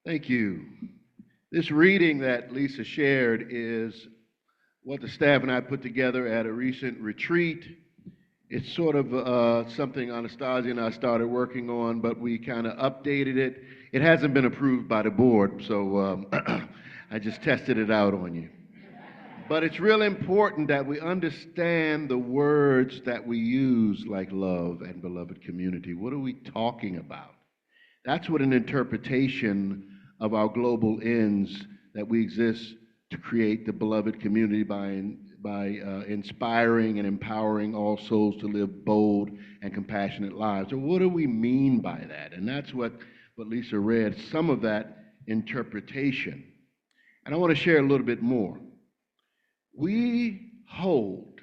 Thank you. This reading that Lisa shared is what the staff and I put together at a recent retreat. It's sort of something Anastasia and I started working on, but we kind of updated it. It hasn't been approved by the board, so I just tested it out on you. But it's really important that we understand the words that we use, like love and beloved community. What are we talking about? That's what an interpretation of our global ends that we exist to create the beloved community by inspiring and empowering all souls to live bold and compassionate lives. So what do we mean by that? And that's what Lisa read, some of that interpretation. And I want to share a little bit more. We hold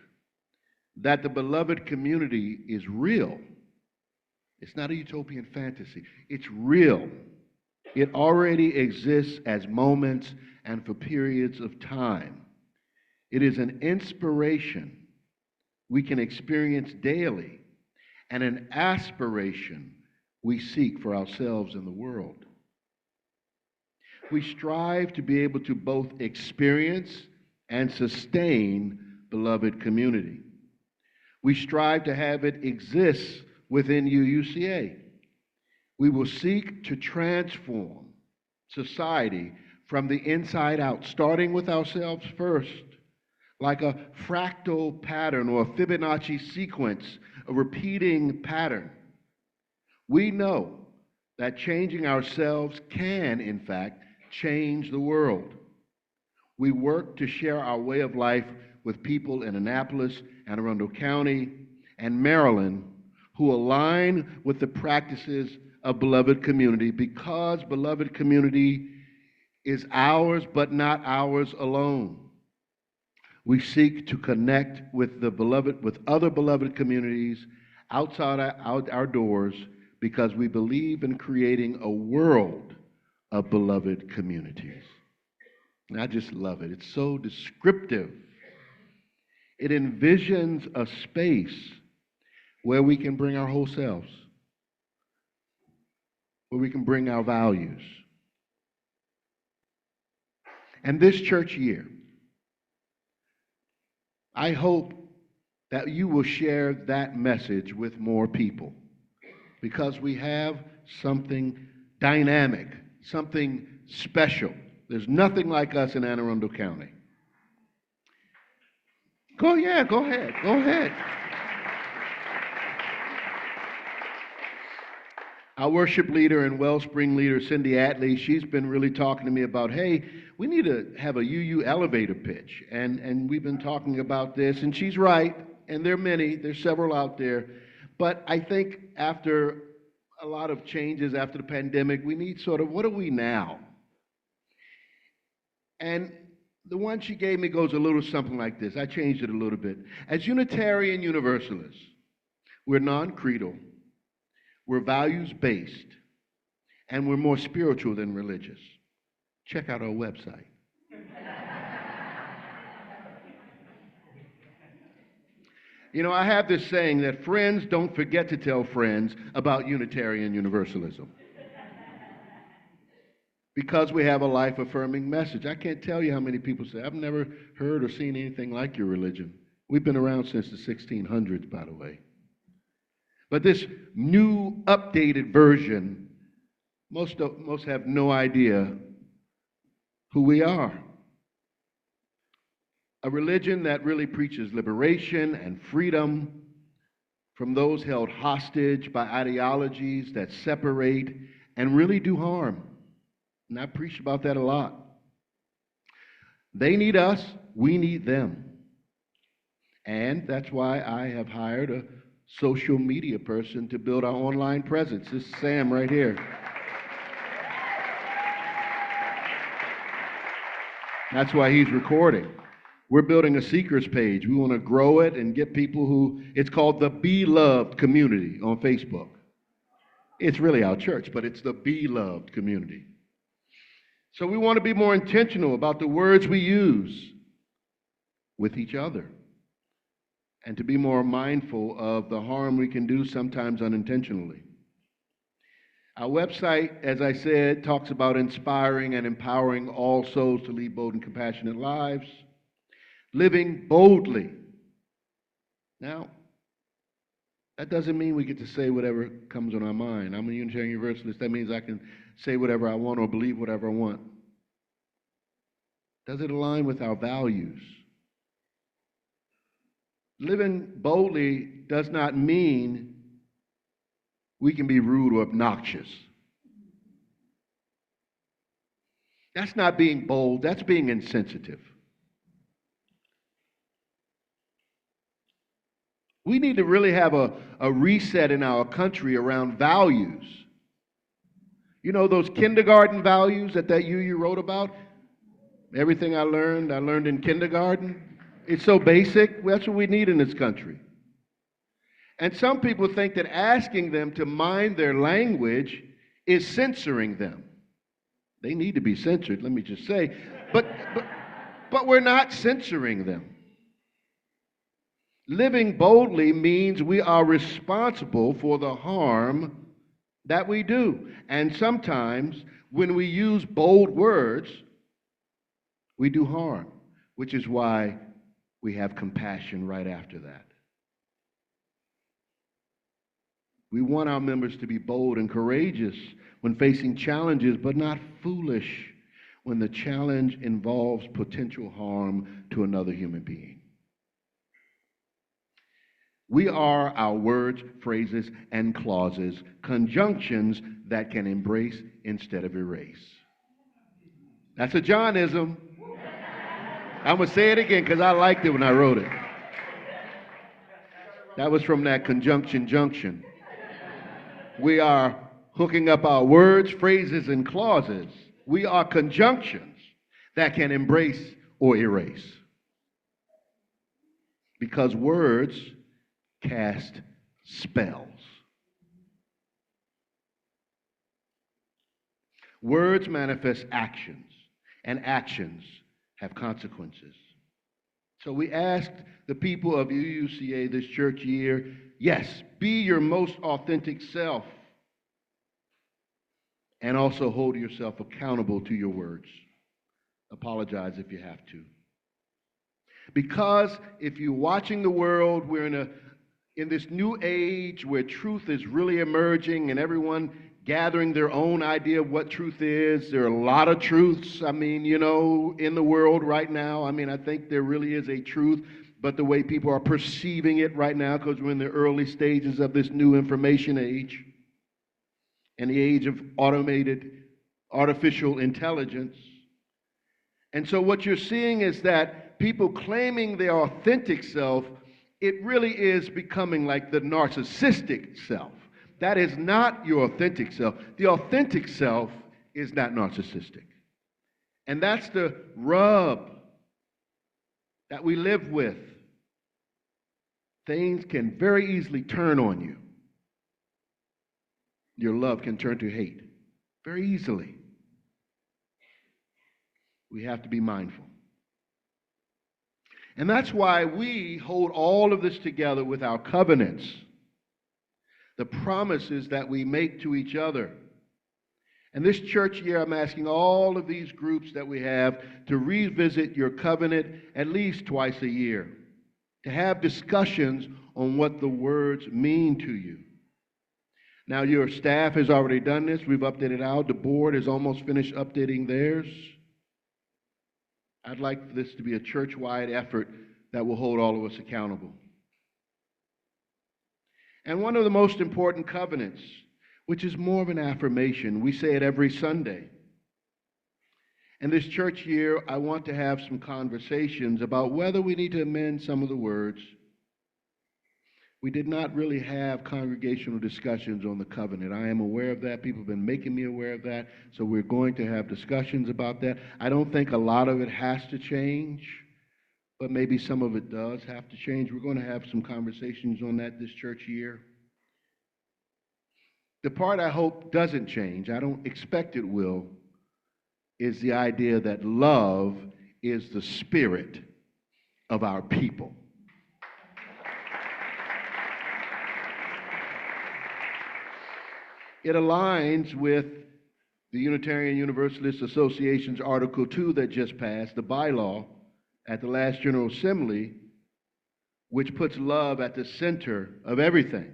that the beloved community is real. It's not a utopian fantasy. It's real. It already exists as moments and for periods of time. It is an inspiration we can experience daily and an aspiration we seek for ourselves and the world. We strive to be able to both experience and sustain beloved community. We strive to have it exist within UUCA. We will seek to transform society from the inside out, starting with ourselves first, like a fractal pattern or a Fibonacci sequence, a repeating pattern. We know that changing ourselves can, in fact, change the world. We work to share our way of life with people in Annapolis, Anne Arundel County, and Maryland who align with the practices of beloved community, because beloved community is ours, but not ours alone. We seek to connect with other beloved communities outside our doors, because we believe in creating a world of beloved communities. And I just love it. It's so descriptive. It envisions a space where we can bring our whole selves, where we can bring our values. And this church year, I hope that you will share that message with more people, because we have something dynamic, something special. There's nothing like us in Anne Arundel County. Go ahead. Our worship leader and Wellspring leader, Cindy Atley, she's been really talking to me about, hey, we need to have a UU elevator pitch. And we've been talking about this, and she's right, and there are many, there's several out there. But I think after a lot of changes after the pandemic, we need sort of, what are we now? And the one she gave me goes a little something like this. I changed it a little bit. As Unitarian Universalists, we're non-creedal, we're values-based, and we're more spiritual than religious. Check out our website. You know, I have this saying that friends don't forget to tell friends about Unitarian Universalism, because we have a life-affirming message. I can't tell you how many people say, I've never heard or seen anything like your religion. We've been around since the 1600s, by the way. But this new, updated version, most have no idea who we are. A religion that really preaches liberation and freedom from those held hostage by ideologies that separate and really do harm. And I preach about that a lot. They need us, we need them. And that's why I have hired a social media person to build our online presence. This is Sam right here. That's why he's recording. We're building a seekers page. We want to grow it and get people who, it's called the Be Loved Community on Facebook. It's really our church, but it's the Be Loved Community. So we want to be more intentional about the words we use with each other, and to be more mindful of the harm we can do, sometimes unintentionally. Our website, as I said, talks about inspiring and empowering all souls to lead bold and compassionate lives, living boldly. Now, that doesn't mean we get to say whatever comes on our mind. I'm a Unitarian Universalist. That means I can say whatever I want or believe whatever I want. Does it align with our values? Living boldly does not mean we can be rude or obnoxious. That's not being bold, that's being insensitive. We need to really have a reset in our country around values. You know those kindergarten values that UU wrote about? Everything I learned in kindergarten. It's so basic. That's what we need in this country. And some people think that asking them to mind their language is censoring them. They need to be censored, let me just say. But we're not censoring them. Living boldly means we are responsible for the harm that we do. And sometimes when we use bold words, we do harm, which is why we have compassion right after that. We want our members to be bold and courageous when facing challenges, but not foolish when the challenge involves potential harm to another human being. We are our words, phrases, and clauses, conjunctions that can embrace instead of erase. That's a Johnism. I'm going to say it again because I liked it when I wrote it. That was from that conjunction junction. We are hooking up our words, phrases, and clauses. We are conjunctions that can embrace or erase. Because words cast spells. Words manifest actions, and actions have consequences. So we asked the people of UUCA this church year, yes, be your most authentic self, and also hold yourself accountable to your words. Apologize if you have to. Because if you're watching the world, we're in this new age where truth is really emerging and everyone gathering their own idea of what truth is. There are a lot of truths, in the world right now. I think there really is a truth, but the way people are perceiving it right now, because we're in the early stages of this new information age and the age of automated artificial intelligence. And so what you're seeing is that people claiming their authentic self, it really is becoming like the narcissistic self. That is not your authentic self. The authentic self is not narcissistic. And that's the rub that we live with. Things can very easily turn on you. Your love can turn to hate very easily. We have to be mindful. And that's why we hold all of this together with our covenants, the promises that we make to each other. And this church year, I'm asking all of these groups that we have to revisit your covenant at least twice a year, to have discussions on what the words mean to you. Now, your staff has already done this. We've updated out. The board is almost finished updating theirs. I'd like this to be a church-wide effort that will hold all of us accountable. And one of the most important covenants, which is more of an affirmation, we say it every Sunday. And this church year, I want to have some conversations about whether we need to amend some of the words. We did not really have congregational discussions on the covenant. I am aware of that. People have been making me aware of that. So we're going to have discussions about that. I don't think a lot of it has to change, but maybe some of it does have to change. We're going to have some conversations on that this church year. The part I hope doesn't change, I don't expect it will, is the idea that love is the spirit of our people. It aligns with the Unitarian Universalist Association's Article 2 that just passed, the bylaw at the last General Assembly, which puts love at the center of everything.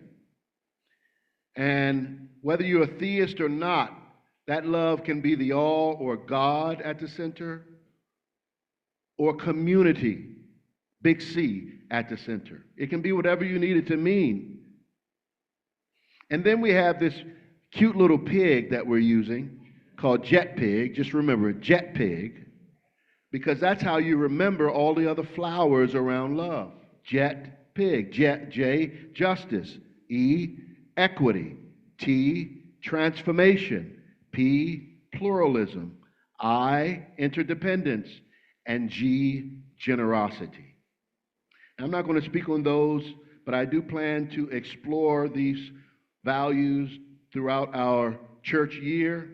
And whether you're a theist or not, that love can be the all or God at the center, or community, big C, at the center. It can be whatever you need it to mean. And then we have this cute little pig that we're using called Jet Pig. Just remember, Jet Pig, because that's how you remember all the other flowers around love. Jet Pig. Jet, J, justice. E, equity. T, transformation. P, pluralism. I, interdependence. And G, generosity. Now, I'm not going to speak on those, but I do plan to explore these values throughout our church year.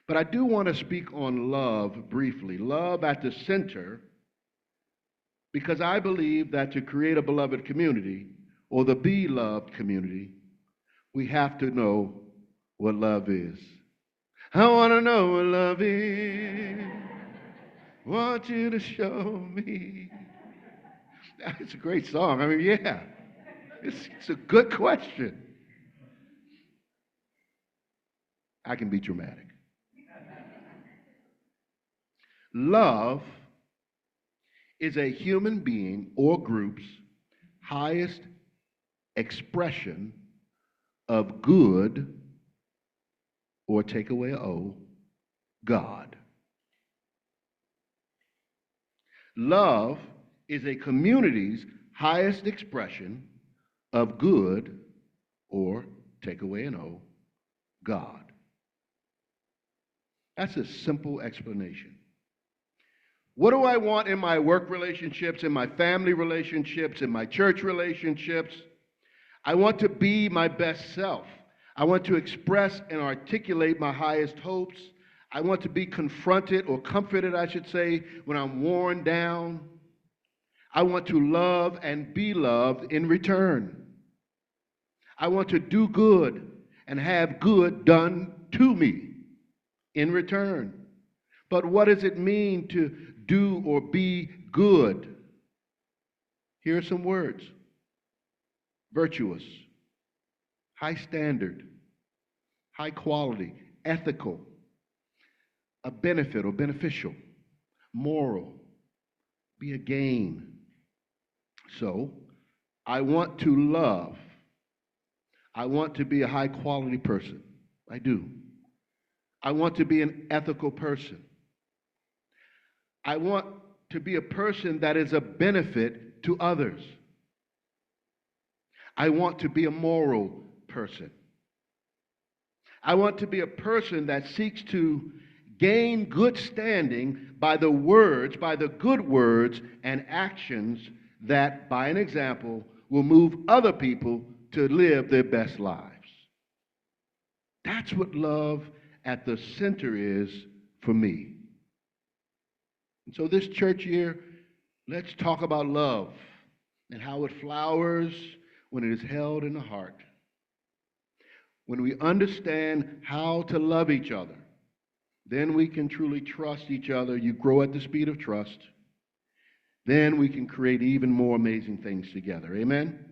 But I do want to speak on love briefly. Love at the center, because I believe that to create a beloved community, or the beloved community, we have to know what love is. I want to know what love is. Want you to show me. It's a great song. I mean, yeah. It's a good question. I can be dramatic. Love is a human being or group's highest expression of good, or take away O, God. Love is a community's highest expression of good, or take away an O, God. That's a simple explanation. What do I want in my work relationships, in my family relationships, in my church relationships? I want to be my best self. I want to express and articulate my highest hopes. I want to be confronted, or comforted, I should say, when I'm worn down. I want to love and be loved in return. I want to do good and have good done to me in return. But what does it mean to do or be good? Here are some words: virtuous, high standard, high quality, ethical, a benefit or beneficial, moral, be a gain. So, I want to love. I want to be a high quality person. I do. I want to be an ethical person. I want to be a person that is a benefit to others. I want to be a moral person. I want to be a person that seeks to gain good standing by the words, by the good words and actions that, by an example, will move other people to live their best lives. That's what love at the center is for me. And so this church year, let's talk about love and how it flowers when it is held in the heart. When we understand how to love each other, then we can truly trust each other. You grow at the speed of trust. Then we can create even more amazing things together. Amen?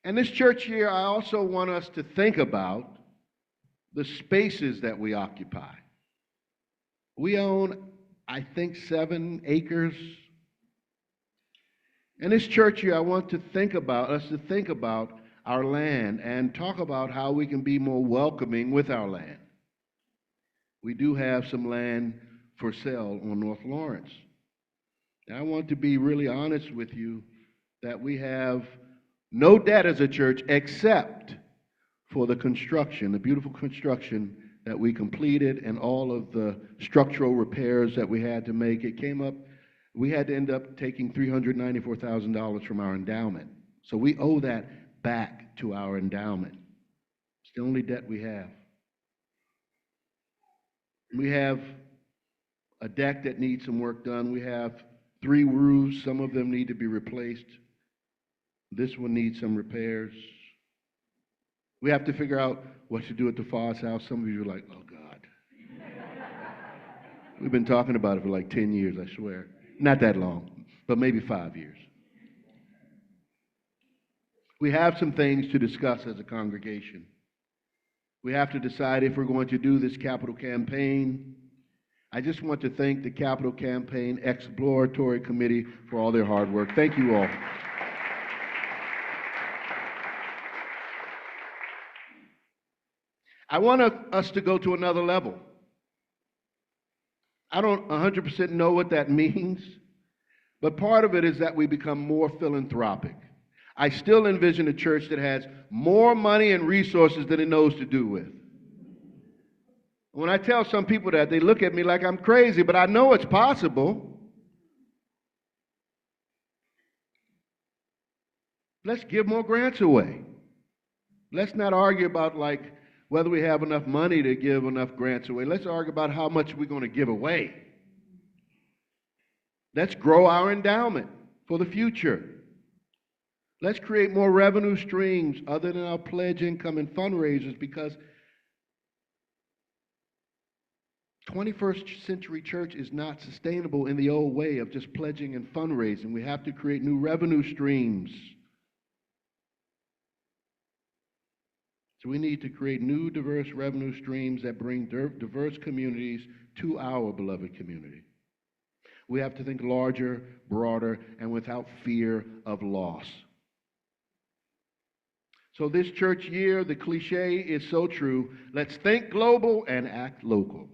And this church year, I also want us to think about the spaces that we occupy. We own, I think, 7 acres. And this church year, I want to think about us to think about our land and talk about how we can be more welcoming with our land. We do have some land for sale on North Lawrence. And I want to be really honest with you that we have no debt as a church except for the construction, the beautiful construction that we completed and all of the structural repairs that we had to make. It came up, we had to end up taking $394,000 from our endowment. So we owe that back to our endowment. It's the only debt we have. We have a deck that needs some work done. We have 3 roofs. Some of them need to be replaced. This one needs some repairs. We have to figure out what to do at the Foss house. Some of you are like, oh, God. We've been talking about it for like 10 years, I swear. Not that long, but maybe 5 years. We have some things to discuss as a congregation. We have to decide if we're going to do this capital campaign. I just want to thank the Capital Campaign Exploratory Committee for all their hard work. Thank you all. I want us to go to another level. I don't 100% know what that means, but part of it is that we become more philanthropic. I still envision a church that has more money and resources than it knows to do with. When I tell some people that, they look at me like I'm crazy, but I know it's possible. Let's give more grants away. Let's not argue about like whether we have enough money to give enough grants away. Let's argue about how much we're going to give away. Let's grow our endowment for the future. Let's create more revenue streams other than our pledge income and fundraisers, because 21st century church is not sustainable in the old way of just pledging and fundraising. We have to create new revenue streams. So we need to create new diverse revenue streams that bring diverse communities to our beloved community. We have to think larger, broader, and without fear of loss. So this church year, the cliche is so true. Let's think global and act local.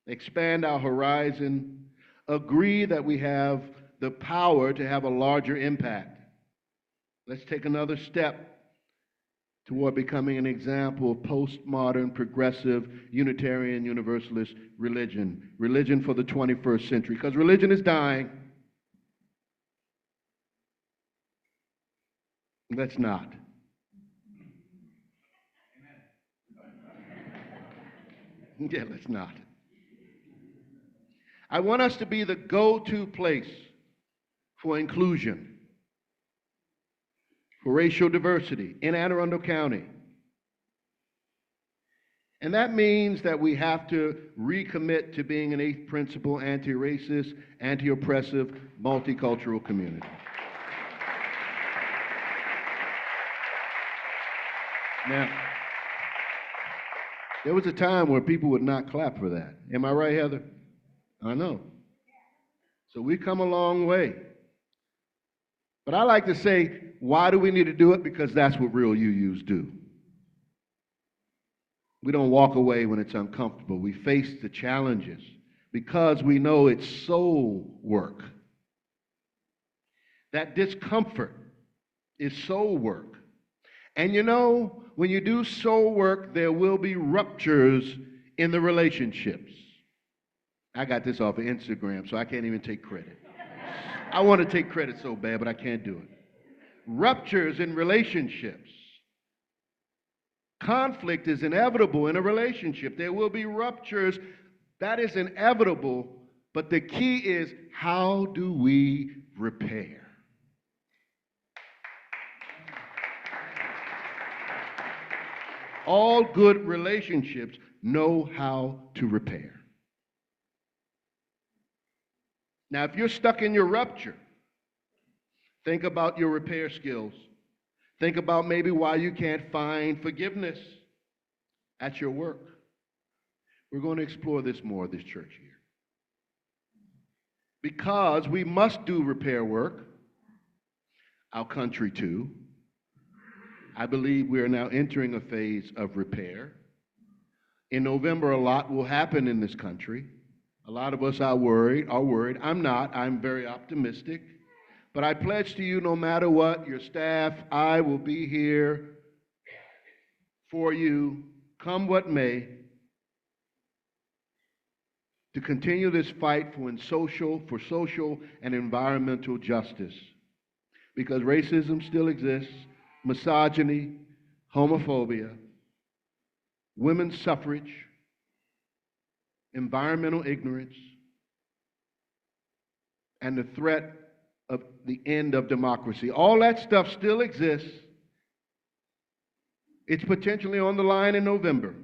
Expand our horizon. Agree that we have the power to have a larger impact. Let's take another step toward becoming an example of postmodern, progressive, Unitarian, Universalist religion. Religion for the 21st century, because religion is dying. Let's not. Yeah, let's not. I want us to be the go-to place for inclusion, for racial diversity in Anne Arundel County. And that means that we have to recommit to being an eighth principle, anti-racist, anti-oppressive, multicultural community. Now, there was a time where people would not clap for that. Am I right, Heather? I know. So we've come a long way. But I like to say, why do we need to do it? Because that's what real UUs do. We don't walk away when it's uncomfortable. We face the challenges because we know it's soul work. That discomfort is soul work. And you know, when you do soul work, there will be ruptures in the relationships. I got this off of Instagram, so I can't even take credit. I want to take credit so bad, but I can't do it. Ruptures in relationships. Conflict is inevitable in a relationship. There will be ruptures. That is inevitable, but the key is, how do we repair? All good relationships know how to repair. Now, if you're stuck in your rupture, think about your repair skills. Think about maybe why you can't find forgiveness at your work. We're going to explore this more this church year. Because we must do repair work, our country too. I believe we are now entering a phase of repair. In November, a lot will happen in this country. A lot of us are worried. I'm not. I'm very optimistic. But I pledge to you, no matter what, your staff, I will be here for you, come what may, to continue this fight for social and environmental justice. Because racism still exists, misogyny, homophobia, women's suffrage, environmental ignorance, and the threat of the end of democracy. All that stuff still exists. It's potentially on the line in November.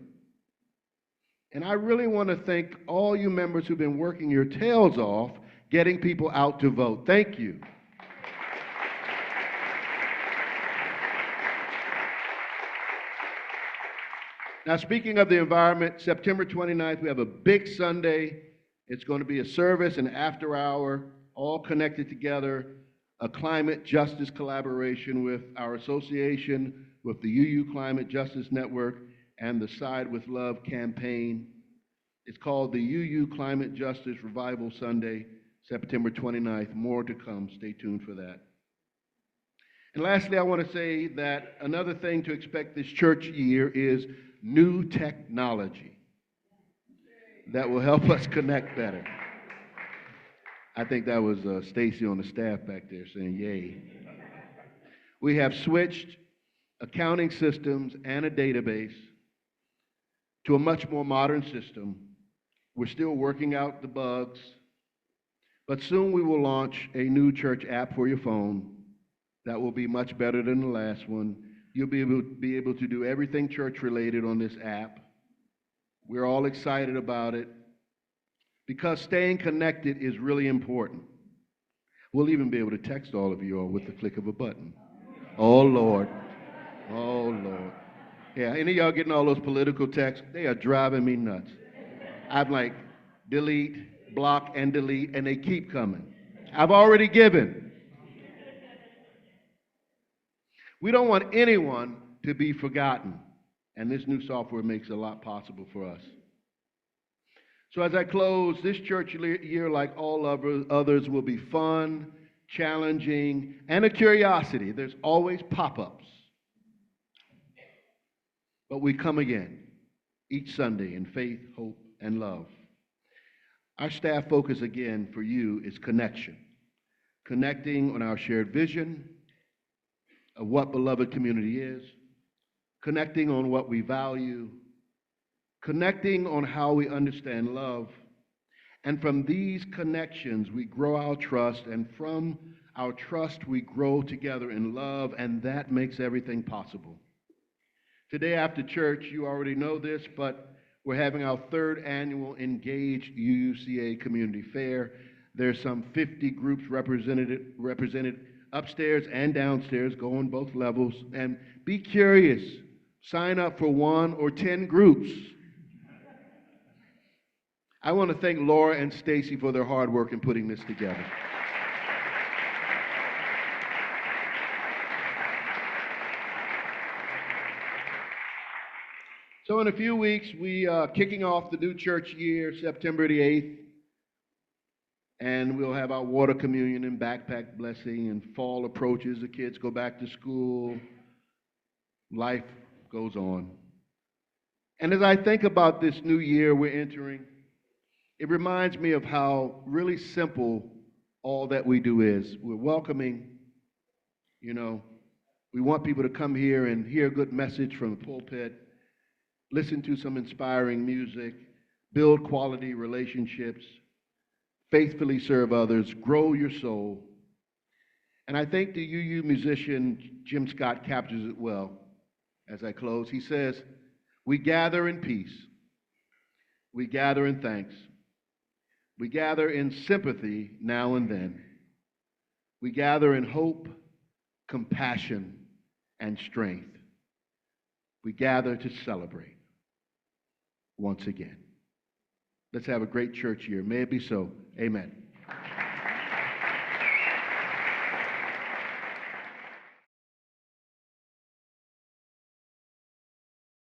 And I really want to thank all you members who've been working your tails off getting people out to vote. Thank you. Now, speaking of the environment, September 29th, we have a big Sunday. It's going to be a service, an after hour, all connected together, a climate justice collaboration with our association, with the UU Climate Justice Network, and the Side with Love campaign. It's called the UU Climate Justice Revival Sunday, September 29th. More to come. Stay tuned for that. And lastly, I want to say that another thing to expect this church year is new technology that will help us connect better. I think that was Stacy on the staff back there saying yay. We have switched accounting systems and a database to a much more modern system. We're still working out the bugs, but soon we will launch a new church app for your phone that will be much better than the last one. You'll be able to do everything church related on this app. We're all excited about it because staying connected is really important. We'll even be able to text all of you all with the click of a button. Oh, Lord. Oh, Lord. Yeah, any of y'all getting all those political texts? They are driving me nuts. I'm like, delete, block, and delete, and they keep coming. I've already given. We don't want anyone to be forgotten, and this new software makes a lot possible for us. So as I close, this church year, like all others, will be fun, challenging, and a curiosity. There's always pop-ups. But we come again each Sunday in faith, hope, and love. Our staff focus again for you is connection. Connecting on our shared vision of what beloved community is, connecting on what we value, connecting on how we understand love, and from these connections we grow our trust, and from our trust we grow together in love, and that makes everything possible. Today after church, you already know this, but we're having our third annual Engage UUCA Community Fair. There's some 50 groups represented upstairs and downstairs, go on both levels, and be curious. Sign up for 1 or 10 groups. I want to thank Laura and Stacy for their hard work in putting this together. So in a few weeks, we are kicking off the new church year, September the 8th. And we'll have our water communion and backpack blessing, and fall approaches. The kids go back to school. Life goes on. And as I think about this new year we're entering, it reminds me of how really simple all that we do is. We're welcoming, we want people to come here and hear a good message from the pulpit, listen to some inspiring music, build quality relationships, faithfully serve others, grow your soul. And I think the UU musician Jim Scott captures it well as I close. He says, we gather in peace. We gather in thanks. We gather in sympathy now and then. We gather in hope, compassion, and strength. We gather to celebrate once again. Let's have a great church year. May it be so. Amen.